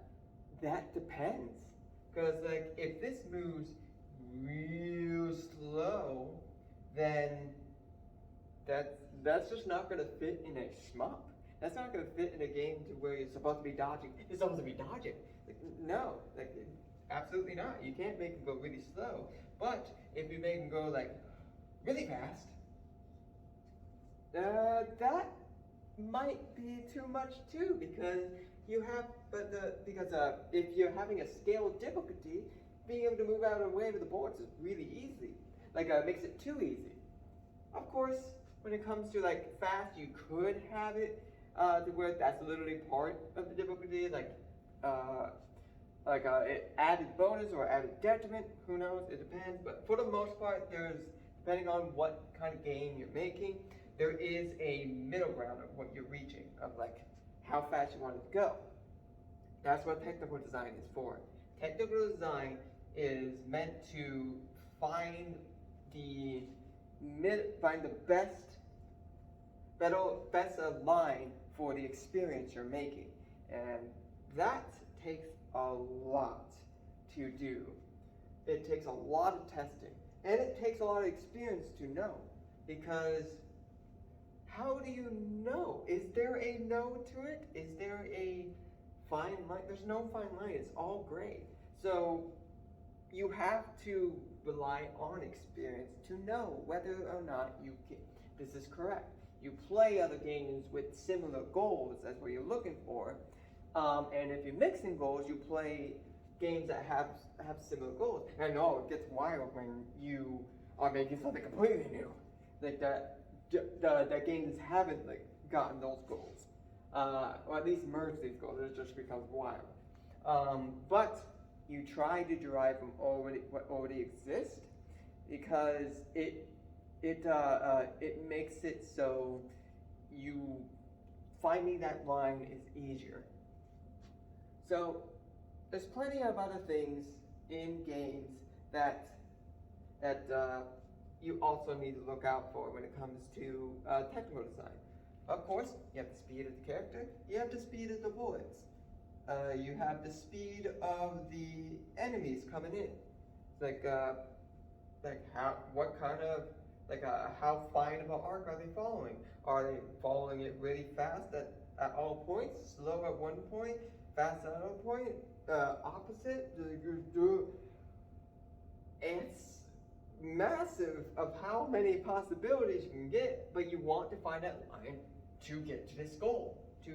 depends. Because like if this moves real slow, then that's just not gonna fit in a shmup. That's not gonna fit in a game to where you're supposed to be dodging. You're supposed to be dodging. No, absolutely not. You can't make them go really slow. But if you make them go like really fast, that might be too much too, because if you're having a scaled difficulty, being able to move out of the way of the boards is really easy. It makes it too easy. Of course, when it comes to like fast, you could have it to where that's literally part of the difficulty, added bonus or added detriment. Who knows? It depends. But for the most part, depending on what kind of game you're making, there is a middle ground of what you're reaching, of like how fast you want it to go. That's what technical design is for. Technical design is meant to find the best line for the experience you're making, and that takes a lot to do. It takes a lot of testing, and it takes a lot of experience to know, because how do you know? Is there a no to it? Is there a fine line? There's no fine line. It's all gray. So you have to rely on experience to know whether or not this is correct. You play other games with similar goals as what you're looking for, and if you're mixing goals, you play games that have similar goals. And it gets wild when you are making something completely new, like that games haven't gotten those goals, or at least merged these goals. It just becomes wild. But you try to derive from what already exists, because it makes it so you finding that line is easier. So there's plenty of other things in games that you also need to look out for when it comes to technical design. Of course, you have the speed of the character, you have the speed of the bullets, you have the speed of the enemies coming in. How fine of an arc are they following? Are they following it really fast at all points, slow at one point, fast at another point, opposite? It's massive of how many possibilities you can get, but you want to find that line to get to this goal, to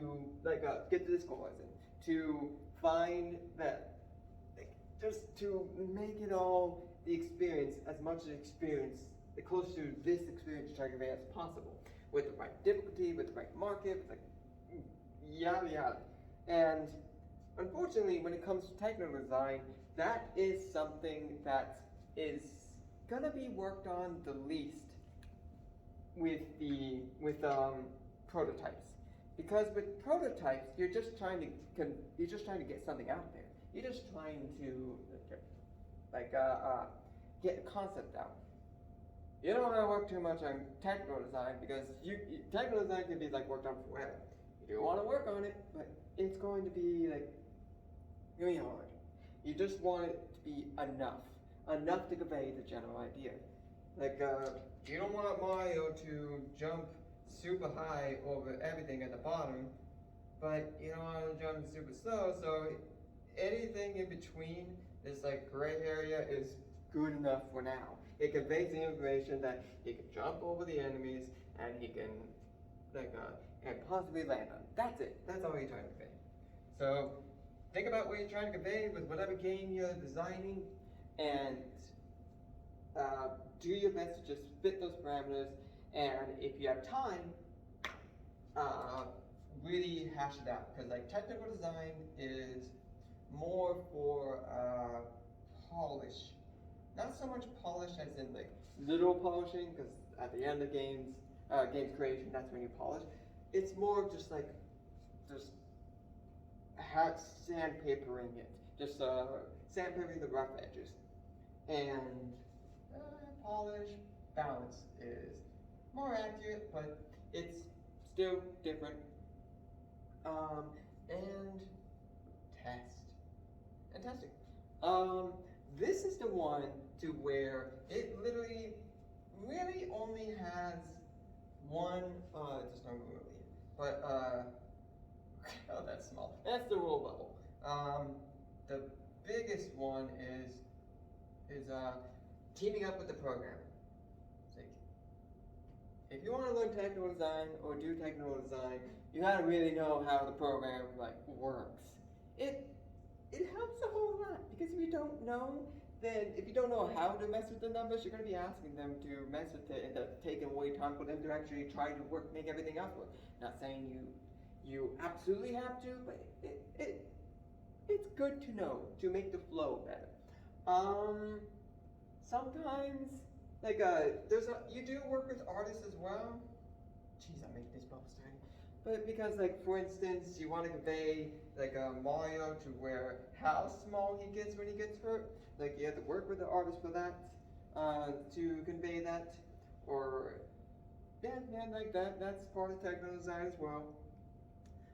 find that, just to make it all the experience, as much experience, close to this experience you're trying to convey as possible, with the right difficulty, with the right market, yada yada. And unfortunately, when it comes to technical design, that is something that's is gonna be worked on the least with prototypes, because with prototypes you're just trying to get something out there. You're just trying to get a concept out. You don't want to work too much on technical design, because technical design can be like worked on forever. You do want to work on it, but it's going to be like really hard. You just want it to be enough to convey the general idea. Like you don't want Mario to jump super high over everything at the bottom, but you don't want to jump super slow. So anything in between this like gray area is good enough for now. It conveys the information that he can jump over the enemies and he can and possibly land on. That's it. That's all you're trying to convey. So think about what you're trying to convey with whatever game you're designing, and do your best to just fit those parameters. And if you have time, really hash it out, because like technical design is more for polish. Not so much polish as in like literal polishing, because at the end of games creation, that's when you polish. It's more of just like sandpapering it, just sandpapering the rough edges, and polish balance is more accurate, but it's still different. And testing. This is the one to where it literally really only has one, just don't move it, but, oh, that's small. That's the rule bubble. The biggest one is teaming up with the programmer. If you want to learn technical design or do technical design, you gotta really know how the program works. It helps a whole lot, because if you don't know, then if you don't know how to mess with the numbers, you're gonna be asking them to mess with it, and that's taking away time for them to actually try to make everything else work. Not saying you absolutely have to, but it's good to know to make the flow better. Sometimes you do work with artists as well. Jeez, I'm making these bubbles tiny. But because for instance, you want to convey Mario to where how small he gets when he gets hurt. You have to work with the artist for that, to convey that. Or that's part of technical design as well.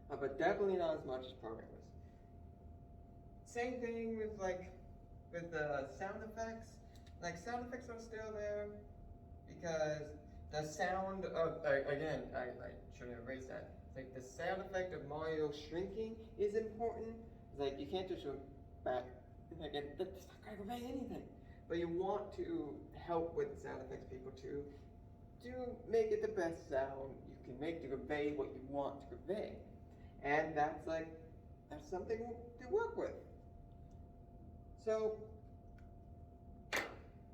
But definitely not as much as programmers. Same thing with sound effects. Sound effects are still there, because the sound of, again, I should have erased that. The sound effect of Mario shrinking is important. You can't just shrink back. It's not gonna convey anything. But you want to help with the sound effects people to make it the best sound you can make to convey what you want to convey. And that's something to work with. So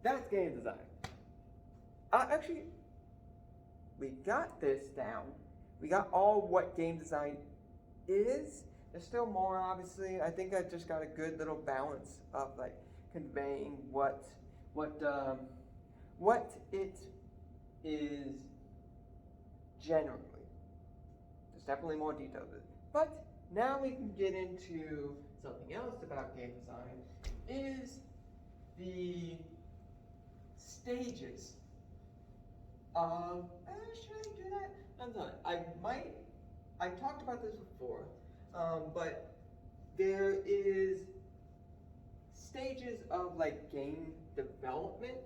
that's game design. Actually, we got this down. We got all what game design is. There's still more, obviously. I think I just got a good little balance of conveying what it is generally. There's definitely more detail to it. But now we can get into something else about game design, is the stages of, should I do that? I'm sorry, I talked about this before, but there is stages of game development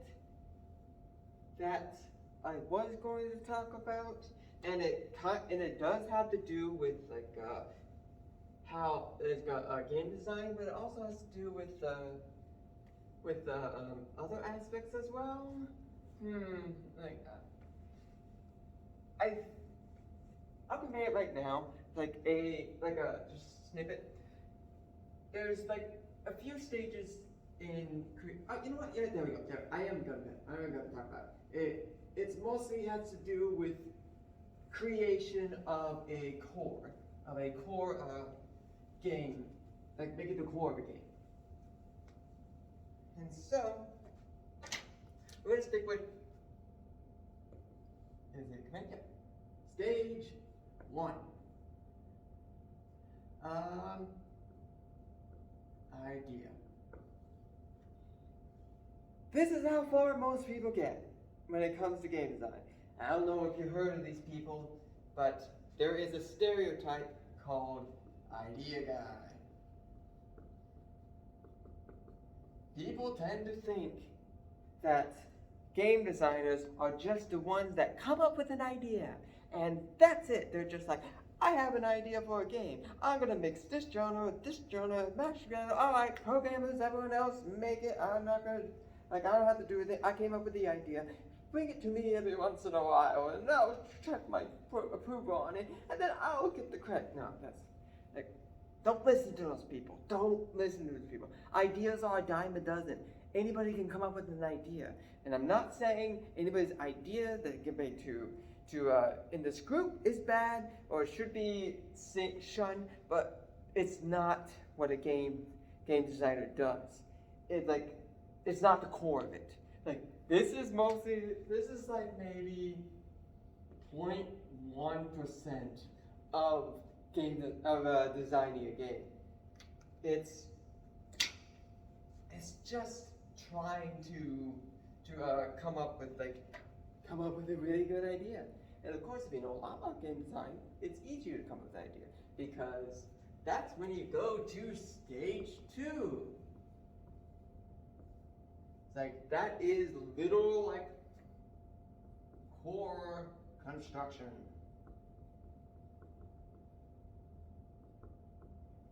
that I was going to talk about, and it does have to do with how it's got game design, but it also has to do with other aspects as well. I'll convey it right now, just snippet. There's a few stages in you know what? Yeah, there we go. Yeah, I am gonna talk about it. It's mostly has to do with creation of a core game, make it the core of a game. And so we're gonna stick with, is it command? Yep. Stage 1. Idea. This is how far most people get when it comes to game design. I don't know if you've heard of these people, but there is a stereotype called idea guy. People tend to think that game designers are just the ones that come up with an idea, and that's it. They're just like, I have an idea for a game. I'm gonna mix this genre with this genre, match together. All right, programmers, everyone else, make it. I'm not gonna, I don't have to do it. I came up with the idea. Bring it to me every once in a while, and I'll check my approval on it, and then I'll get the credit. No, that's like, don't listen to those people. Don't listen to those people. Ideas are a dime a dozen. Anybody can come up with an idea, and I'm not saying anybody's idea that can be in this group is bad or should be shunned, but it's not what a game designer does. It's not the core of it. Like this is like maybe 0.1% of designing a game. It's just trying to come up with a really good idea. And of course, if you know a lot about game design, it's easier to come up with an idea because that's when you go to stage 2. It's like that is literal like core construction.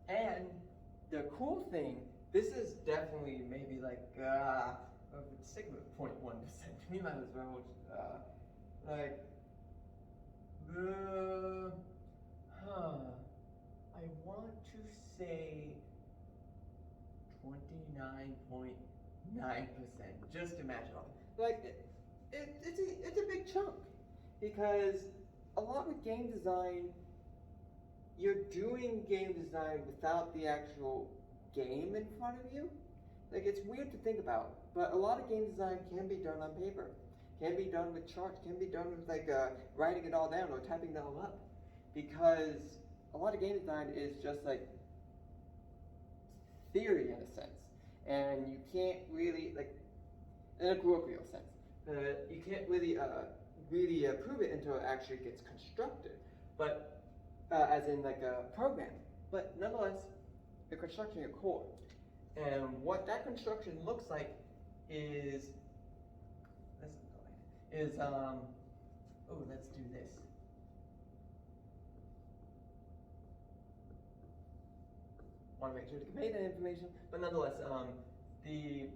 And the cool thing, this is definitely maybe like stick with 0.1%. We might as well I want to say 29.9%, just to match it all. Like it's a big chunk because a lot of game design, you're doing game design without the actual game in front of you. Like it's weird to think about, but a lot of game design can be done on paper, can be done with charts, can be done with writing it all down or typing it all up, because a lot of game design is just like theory in a sense, and you can't really in a colloquial sense, you can't really prove it until it actually gets constructed, but as in like a program. But nonetheless, you're constructing a core. And what that construction looks like is, let's do this. Want to make sure to convey that information, but nonetheless, the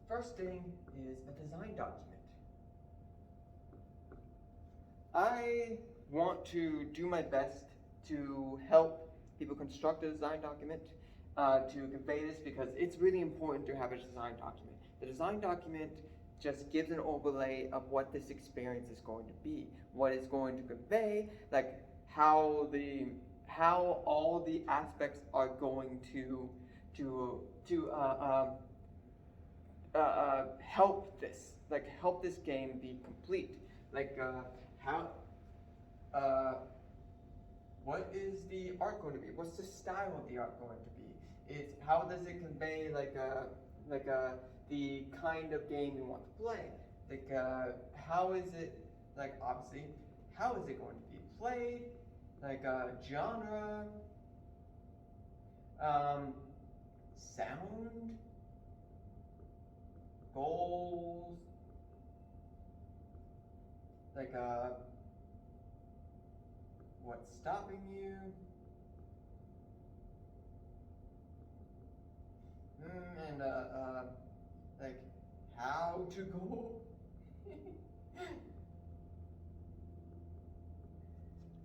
first thing is a design document. I want to do my best to help people construct a design document, to convey this, because it's really important to have a design document. The design document just gives an overlay of what this experience is going to be, what it's going to convey, like how all the aspects are going to help this game be complete. What is the art going to be? What's the style of the art going to be? It's how does it convey the kind of game you want to play? How is it obviously how is it going to be played? Genre, sound, goals, what's stopping you, and how to go.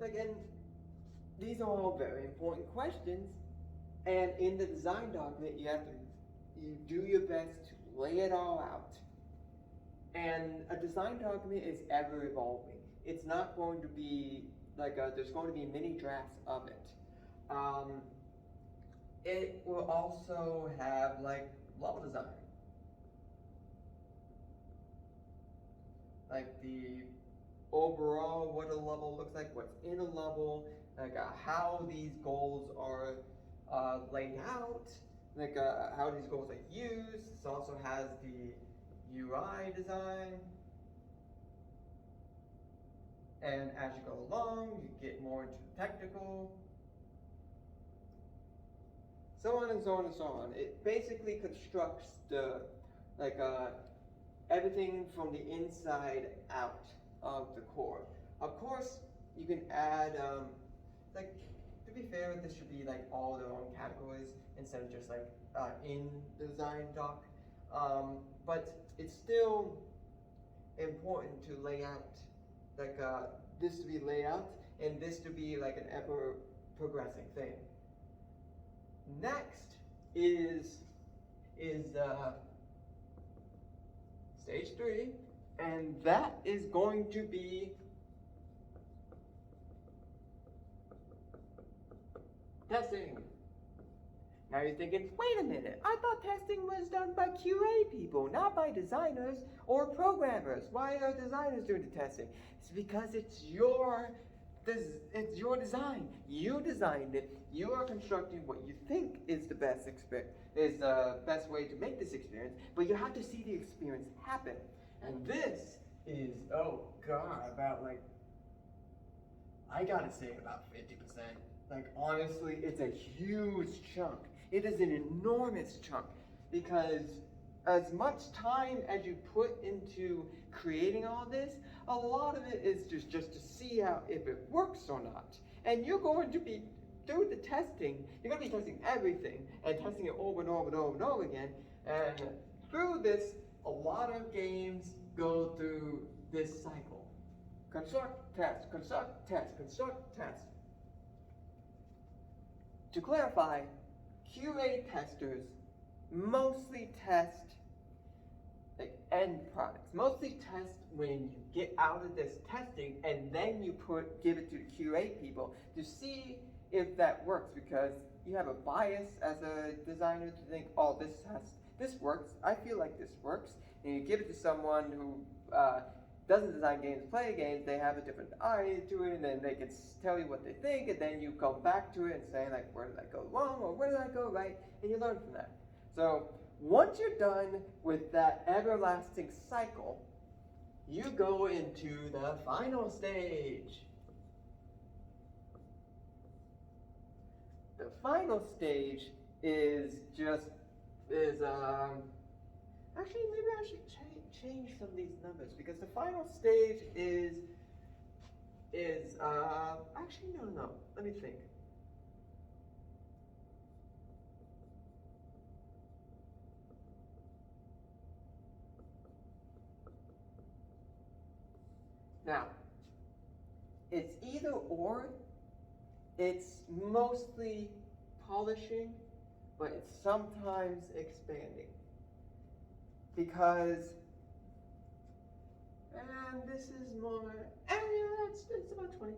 And these are all very important questions, and in the design document you do your best to lay it all out. And a design document is ever evolving. It's not going to be there's going to be many drafts of it. It will also have level design. like the overall what a level looks like, what's in a level, like how these goals are laid out, like how these goals are used. This also has the UI design. And as you go along, you get more into technical, so on and so on and so on. It basically constructs the, like, everything from the inside out of the core. Of course, you can add, like, to be fair, this should be like all their own categories instead of just like in the design doc. But it's still important to lay out, like this to be layout and this to be like an ever progressing thing. Next is stage 3, and that is going to be testing. Now you're thinking, wait a minute, I thought testing was done by QA people, not by designers or programmers. Why are designers doing the testing? It's because it's your design. You designed it. You are constructing what you think is the best best way to make this experience, but you have to see the experience happen. And this is, oh God, about like, I gotta say about 50%. Like honestly, it's a huge chunk. It is an enormous chunk because as much time as you put into creating all this, a lot of it is just to see how if it works or not. And you're going to be through the testing, you're going to be testing everything and testing it over and over and over and over again. And through this, a lot of games go through this cycle. Construct, test, construct, test, construct, test. To clarify, QA testers mostly test like end products. Mostly test when you get out of this testing and then you give it to the QA people to see if that works, because you have a bias as a designer to think, oh, this works. I feel like this works. And you give it to someone who doesn't design games, play games, they have a different eye to it, and then they can tell you what they think, and then you come back to it and say, like, where did I go wrong, or where did I go right, and you learn from that. So once you're done with that everlasting cycle, you go into the final stage. The final stage actually maybe I should change some of these numbers, because the final stage is actually no, let me think. Now, it's either or. It's mostly polishing, but it's sometimes expanding. Because, and this is more, it's about 20%.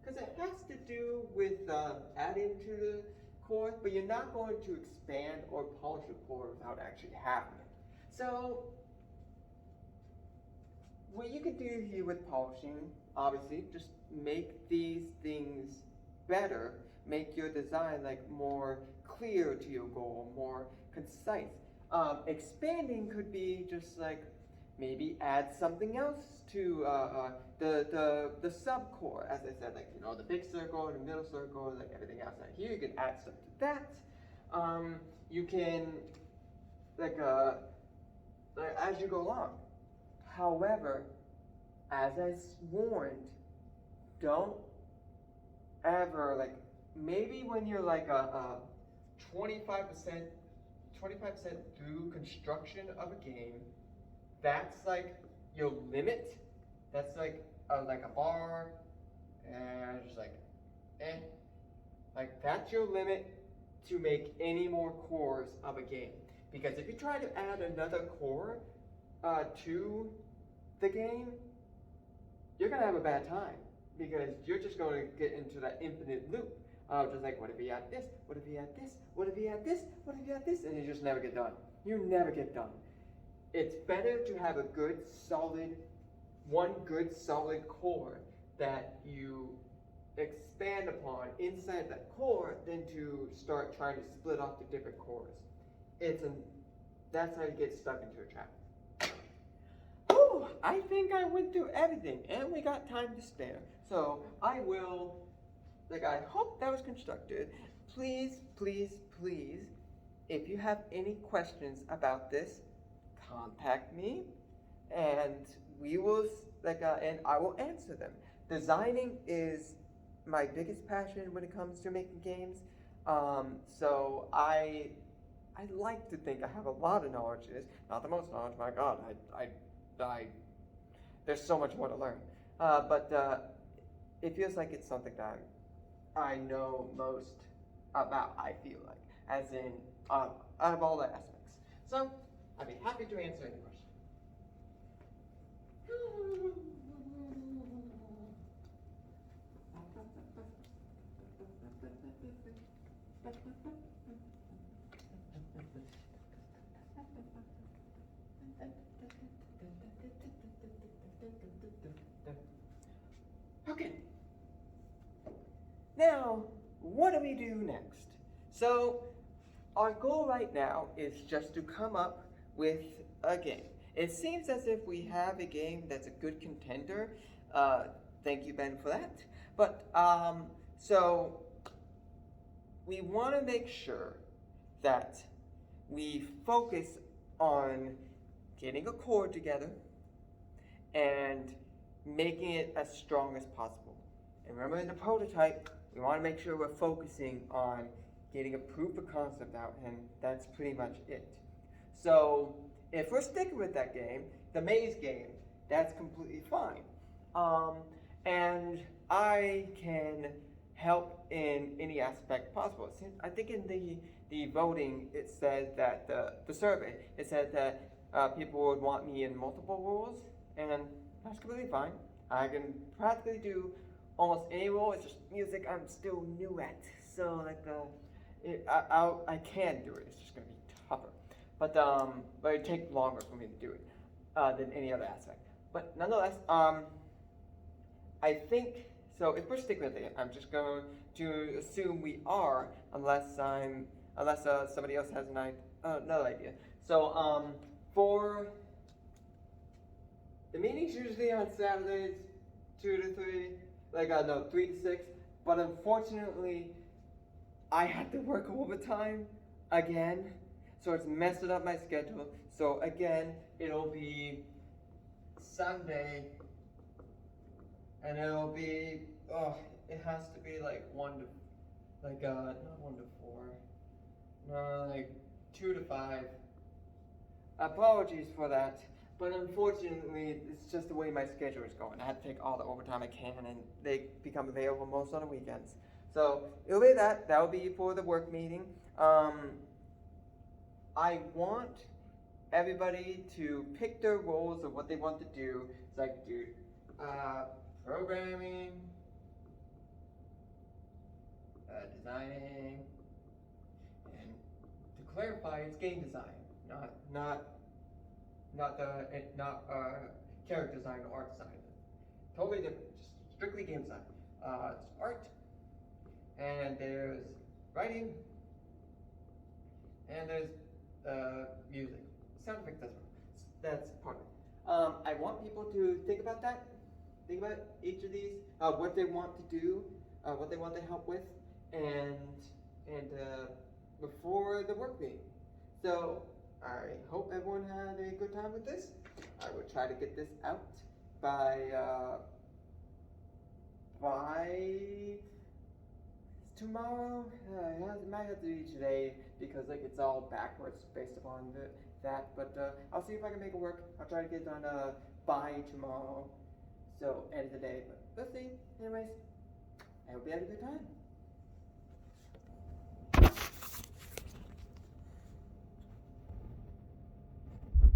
Because it has to do with adding to the core, but you're not going to expand or polish the core without actually having it. So, what you can do here with polishing, obviously, just make these things better, make your design like more clear to your goal, more concise. Expanding could be just like maybe add something else to the subcore, as I said, like, you know, the big circle and the middle circle, like everything else. Like here, you can add stuff to that. You can like as you go along. However, as I warned, don't ever, like, maybe when you're like a 25% through construction of a game, that's like your limit. That's like a bar, and just like, like that's your limit to make any more cores of a game. Because if you try to add another core to the game, you're gonna have a bad time, because you're just going to get into that infinite loop of just like, what if he had this? What if he had this? What if he had this? What if he had this? And you just never get done. You never get done. it's better to have a good solid, one good solid core that you expand upon inside that core than to start trying to split off the different cores. That's how you get stuck into a trap. Oh, I think I went through everything and we got time to spare. So I hope that was constructive. Please, please, please, if you have any questions about this, contact me and we will, and I will answer them. Designing is my biggest passion when it comes to making games. So I like to think I have a lot of knowledge in this. Not the most knowledge, my God, there's so much more to learn. But it feels like it's something that I know most about, I feel like, as in out of all the aspects. So I'd be happy to answer any questions. Okay. Now, what do we do next? So, our goal right now is just to come up with a game. It seems as if we have a game that's a good contender. Thank you, Ben, for that. But, so, we want to make sure that we focus on getting a core together and making it as strong as possible. And remember, in the prototype, we want to make sure we're focusing on getting a proof of concept out, and that's pretty much it. So if we're sticking with that game, the maze game, that's completely fine. And I can help in any aspect possible. I think in the voting, it said that the survey, it said that people would want me in multiple roles, and that's completely fine. I can practically do almost any role. It's just music I'm still new at, so I can do it. It's just gonna be tougher, but it'd take longer for me to do it than any other aspect. But nonetheless, I think so. If we're sticking with it, I'm just going to assume we are, unless somebody else has another idea. So for the meeting's usually on Saturdays, 2 to 3, 3 to 6. But unfortunately, I had to work overtime again, so it's messed up my schedule. So again, it'll be Sunday, and it'll be it has to be not 1 to 4, no, 2 to 5. Apologies for that. But unfortunately, it's just the way my schedule is going. I have to take all the overtime I can, and they become available most on the weekends. So it'll be that. That'll be for the work meeting. I want everybody to pick their roles of what they want to do. It's programming, designing, and to clarify, it's game design, not character design or art design. Totally different, just strictly game design. It's art, and there's writing, and there's music. Sound effects as well. That's part of it. I want people to think about that. Think about each of these, what they want to do, what they want to help with, and before the work meeting. So I hope everyone had a good time with this. I will try to get this out by tomorrow. It might have to be today because it's all backwards based upon that. But I'll see if I can make it work. I'll try to get it done by tomorrow. So end of the day. But let's see. Anyways, I hope you had a good time.